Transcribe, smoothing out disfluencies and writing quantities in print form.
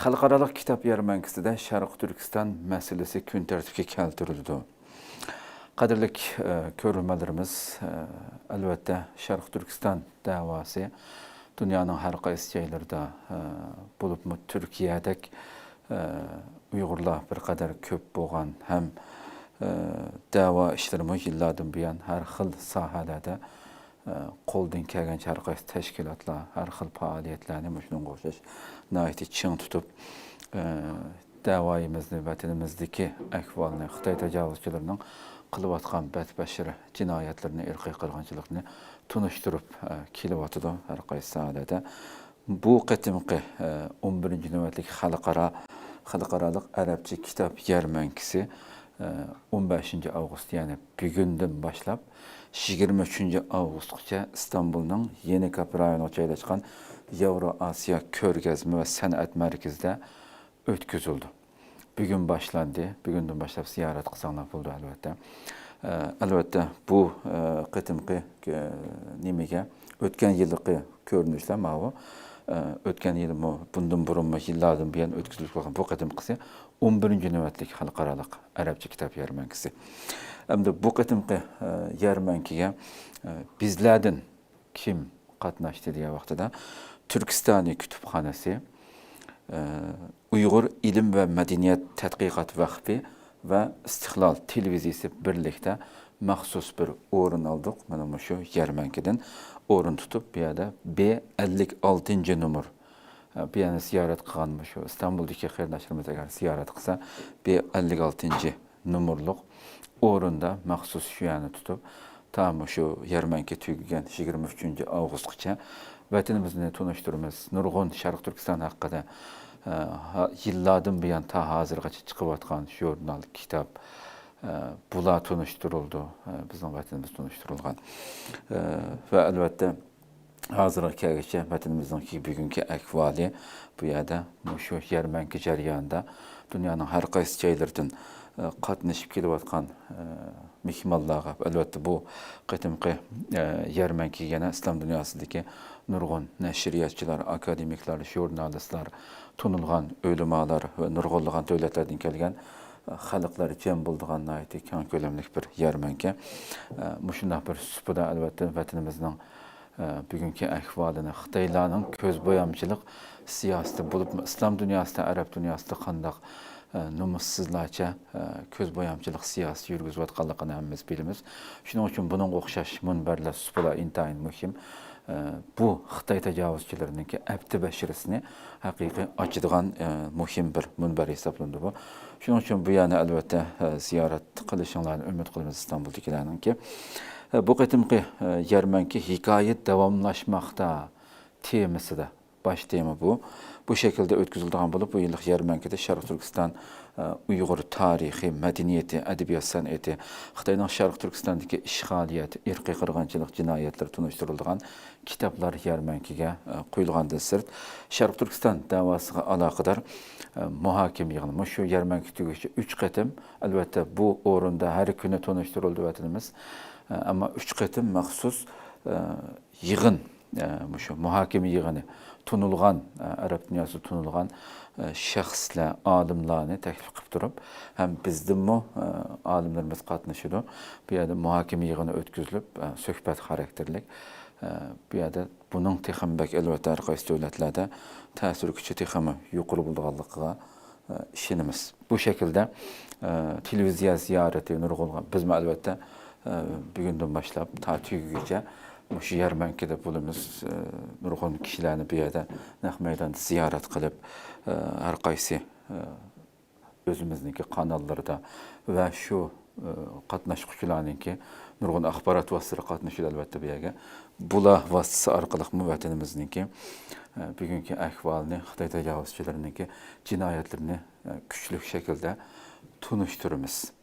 Xalqaralıq kitab yarmarkasida Sharq Türkistan meselesi kun tartibga keltirildi. Qadrlik ko'ruvchilarimiz, albatta Sharq Türkistan davası dünyanın har qaysi joylarida bo'lib Turkiyadek Uyg'urlar bir qadar ko'p bo'lgan ham da'vo ishlarimi yillardan buyon har xil sohalarda qo'ldan kelgan har qaysi tashkilotlar har xil faoliyatlarni shunga o'xshash nihoyatda ching tutib da'voyimizni vatanimizdagi ahvolni Xitoy tajovuzchilarining qilayotgan badbashir jinoyatlarini, irqiy qirg'inchilikni tunishtirib kelyotidi har qaysi sohada. Bu qatimqi 11-navbatlik xalqarалық Arabcha kitob yarmarkasi 15 avgust ya'ni bugundan boshlab 23 avgustgacha İstanbulning Yeni Kapı rayonida joylashgan Yevroasiyo ko'rgazma va san'at markazida o'tkazildi. Bugün başlandı. Bugünden başlab ziyaret qilsanglar bo'ldi albatta. Albatta bu qatimqi nimaga o'tgan yilgi ko'rinishlar mana o'tgan yil bundan burun yillardan buyon o'tkazilib bo'lgan bu qatimqisi 11-navbatlik xalqarалық Arabcha kitob yarmarkasi. Hamda bu qatimqi yarmarkaga bizlardan kim qatnashdi degan vaqtida Turkistoniy kutubxonasi, Uyghur İlim ve Medeniyet Tədqiqat Vakfı ve İstiqlal Televiziyası birlikte məxsus bir o'rin aldık. Mana şu yarmarkadan o'rin tutub bu yerda B56 numar. Bu yana ziyaret qilgan şu İstanbuldagi qarindoshlarimiz agar ziyaret qilsa B56 numurluq o'rinda məxsus şu yana tutub tam şu yarmarka tugagan 23 avgustgacha vatanimizni tunishtiramiz. Nurg'un Sharq Turkiston haqida yillardan buyon ta hozirgacha chiqayotgan jurnal, kitob bular tunishtirildi. Bizning vatanimiz tunishtirilgan. Va albatta hozirga kelguncha vatanimizning bugungi ahvoli bu yerda shu yarmarka jarayonida dunyoning har qaysi joylaridan qatnashib kelayotgan mehmonlarga albatta bu qatimqi yarmarka yana islom dunyosidagi nurg'un nashriyatchilar, akademiklar, jurnalistlar, tunilgan o'limalar va nurg'unlagan davlatlardan kelgan xalqlar jam bo'lgan nihoyatda keng ko'lamli bir yarmarka. Shunday bir supada albatta vatanimizning bugungi ahvolini Xitoylarning ko'zbo'yamchilik siyosati bo'lib islom dunyosida, arab dunyosida qanday nomussizlarcha ko'zbo'yamchilik siyosati yurgizayotganligini hammamiz bilamiz. Shuning uchun buning o'xshash munbarlar supada intayin muhim. Bu Xitoy tajovuzchilarining abdi bashirisini haqiqiy ochadigan muhim bir munbar hisoblanadi bu. Shuning uchun bu yana albatta ziyorat qilishinglarni umid qilamiz İstanbuldagilarninki. Bu qatimqi yarmarka hikoyat davomlashmoqda temasida baş tema bu. Bu şekilde o'tkazilgan bo'lib, bu yillik yarmarkada Sharq Turkiston Uyg'ur tarixi, madaniyati, adabiyot san'ati, Xitoyning Sharq Turkistondagi ishg'oliyat, irqiy qirg'inchilik jinoyatlari tunishtirilgan kitoblar yarmarkaga qo'yilgandan sirt Sharq Turkiston davosiga aloqador muhokama yig'ini shu yarmarka tugashi 3 qatim albatta bu o'rinda har kuni tunishtirildi vatanimiz. Ama 3 qatim maxsus yig'in shu muhokama yig'ini tunulgan, Arab dünyası tunulgan şəxslər, alimlarni təklif qilib turib, həm bizdən alimlərimiz qatnaşıdı. Bu yerdə muhakimə yığını ötküzülüb, söhbət xarakterlik. Bu yerdə bunun texambək əlbəttə hər qaysı dövlətlərdə təsir gücü texamı yuqarı bulduğanlıqqa işinimiz. Bu şəkildə televiziya ziyarəti nurg'ulgan. Biz əlbəttə bugündən başlab ta tügügəcə şu yarmarkada bo'lamiz. Nurg'un kishilarni bu yerda naq maydonda ziyorat qilib, har qaysi o'zimizniki kanallarda va shu qatnashuvchilarningki nurg'un axborot vositalari qatnashadi albatta bu yerga. Bular vositasi orqali vatanimizniki bugungi ahvolni, Xitoy tajovuzchilarining jinoyatlarini kuchli shaklda tunishtiramiz.